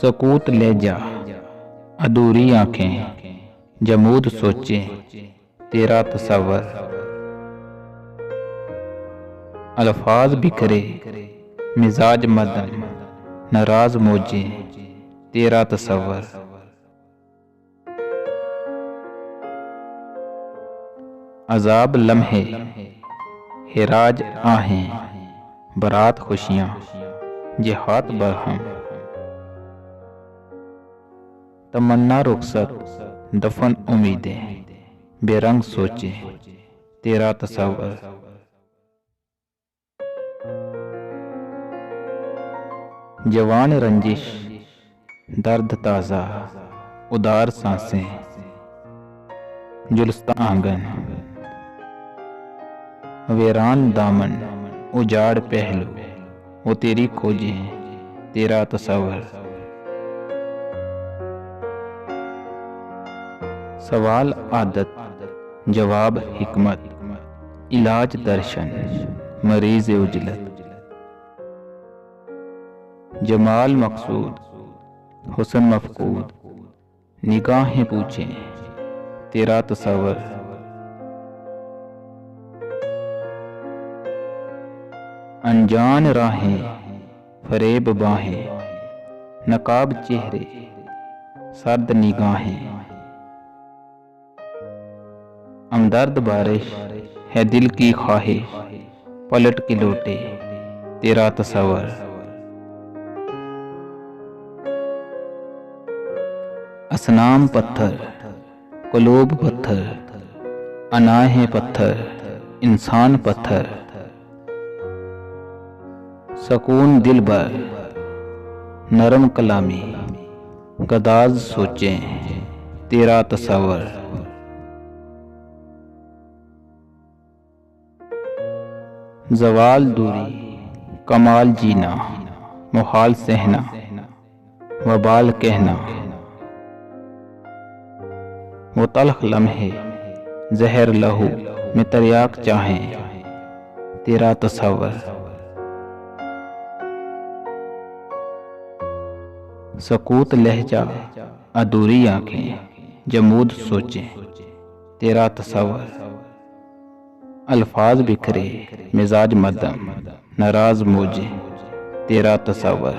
सकूत लहजा अधूरी आंखें, जमूद सोचे तेरा तसव्वुर। अल्फाज बिखरे मिजाज मदन, नाराज मौजे तेरा तसव्वुर। अजाब लम्हे हिराज आहें, बरात खुशियाँ जिहाद बरहम। तमन्ना रुखसत दफन उम्मीदें, बेरंग सोचे तेरा तसव्वुर। जवान रंजिश दर्द ताज़ा, उदार सांसें जुल्स्ता आंगन। वीरान दामन उजाड़ पहलू, वो तेरी खोजें तेरा तसव्वुर। सवाल आदत जवाब हिकमत, इलाज दर्शन मरीज उजलत। जमाल मकसूद हुस्न मफकूद, निगाहें पूछें तेरा तसव्वुर। अनजान राहें फरेब बाहें, नकाब चेहरे सर्द निगाहें। हमदर्द बारिश है दिल की ख्वाहिश, पलट के लौटे तेरा तसव्वुर। असनाम पत्थर कुलूब पत्थर, अनाहें पत्थर इंसान पत्थर। सकून दिल भर नरम कलामी, गदाज सोचें तेरा तसव्वुर। जवाल दूरी कमाल जीना, मुहाल सहना वबाल कहना। वो तल्ख लम्हे जहर लहू में तरियाक चाहें तेरा तसव्वुर। सकूत लहजा अधूरी आंखें, जमूद सोचे तेरा तसव्वुर। अल्फाज बिखरे मिजाज मदम, नाराज मौजे तेरा तसव्वुर।